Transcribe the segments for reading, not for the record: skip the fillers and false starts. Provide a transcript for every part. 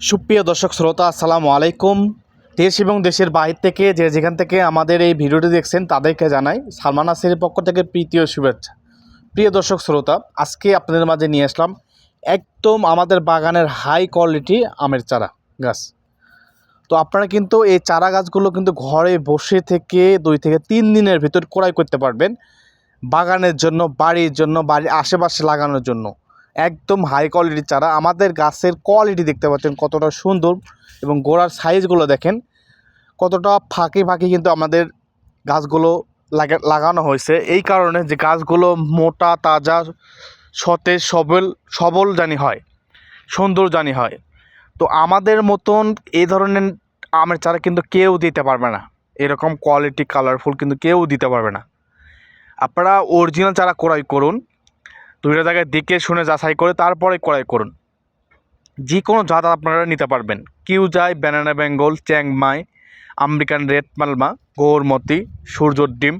সুপ্রিয় দর্শক শ্রোতা আসসালামু আলাইকুম। দেশ এবং দেশের বাইরে থেকে যেখান থেকে আমাদের এই ভিডিওটি দেখছেন তাদেরকে জানাই সালমান নাসিরের পক্ষ থেকে প্রীতীয় শুভেচ্ছা। প্রিয় দর্শক শ্রোতা, আজকে আপনাদের মাঝে নিয়ে আসলাম একদম আমাদের বাগানের হাই কোয়ালিটি আমের চারা গাছ। তো আপনারা কিন্তু এই চারা গাছগুলো কিন্তু ঘরে বসে থেকে 2 থেকে 3 দিনের ভিতর ক্রয় করতে পারবেন, বাগানের জন্য, বাড়ির জন্য, বাড়ির আশেপাশে লাগানোর জন্য। একদম হাই কোয়ালিটির চারা। আমাদের গাছের কোয়ালিটি দেখতে পাচ্ছেন কতটা সুন্দর, এবং গোড়ার সাইজগুলো দেখেন কতটা ফাঁকে ফাঁকে কিন্তু আমাদের গাছগুলো লাগানো হয়েছে। এই কারণে যে গাছগুলো মোটা, তাজা, সতেজ, সবল জানি হয়, সুন্দর জানি হয়। তো আমাদের মতন এই ধরনের আমের চারা কিন্তু কেউ দিতে পারবে না, এরকম কোয়ালিটি কালারফুল কিন্তু কেউ দিতে পারবে না। আপনারা অরিজিনাল চারা ক্রয় করুন, 2টা জায়গায় দেখে শুনে যাচাই করে তারপরে ক্রয় করুন। যে কোনো জাত আপনারা নিতে পারবেন। কিউজাই, banana Bengal, Chiang Mai, American red মালমা, গৌরমতি, সূর্যর ডিম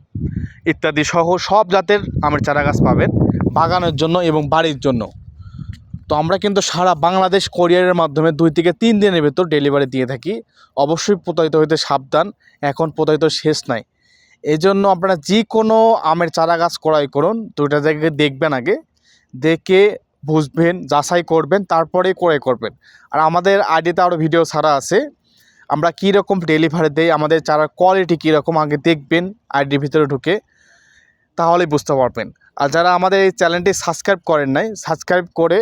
ইত্যাদি সহ সব জাতের আমের চারা গাছ পাবেন বাগানের জন্য এবং বাড়ির জন্য। তো আমরা কিন্তু সারা বাংলাদেশ কোরিয়ারের মাধ্যমে 2 থেকে 3 দিনের ভেতর ডেলিভারি দিয়ে থাকি। অবশ্যই প্রতারিত হইতে সাবধান, এখন প্রতারিত শেষ নাই। এজন্য আপনারা যে কোনো আমের চারা গাছ ক্রয় করুন, 2টা জায়গায় দেখবেন, আগে দেখে বুঝবেন, যাচাই করবেন, তারপরে ক্রয় করবেন। আর আমাদের আইডিতে আরও ভিডিও ছাড়া আছে, আমরা কীরকম ডেলিভারি দেই, আমাদের চারার কোয়ালিটি কীরকম আগে দেখবেন আইডির ভিতরে ঢুকে, তাহলেই বুঝতে পারবেন। আর যারা আমাদের এই চ্যানেলটি সাবস্ক্রাইব করেন নাই, সাবস্ক্রাইব করে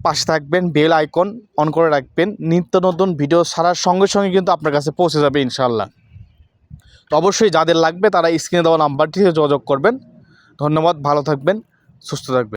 পাশে থাকবেন, বেল আইকন অন করে রাখবেন। নিত্য নতুন ভিডিও ছাড়ার সঙ্গে সঙ্গে কিন্তু আপনার কাছে পৌঁছে যাবে ইনশাআল্লাহ। তো অবশ্যই যাদের লাগবে তারা স্ক্রিনে দেওয়া নাম্বারটিতে যোগাযোগ করবেন। ধন্যবাদ, ভালো থাকবেন, সুস্থ থাকবেন।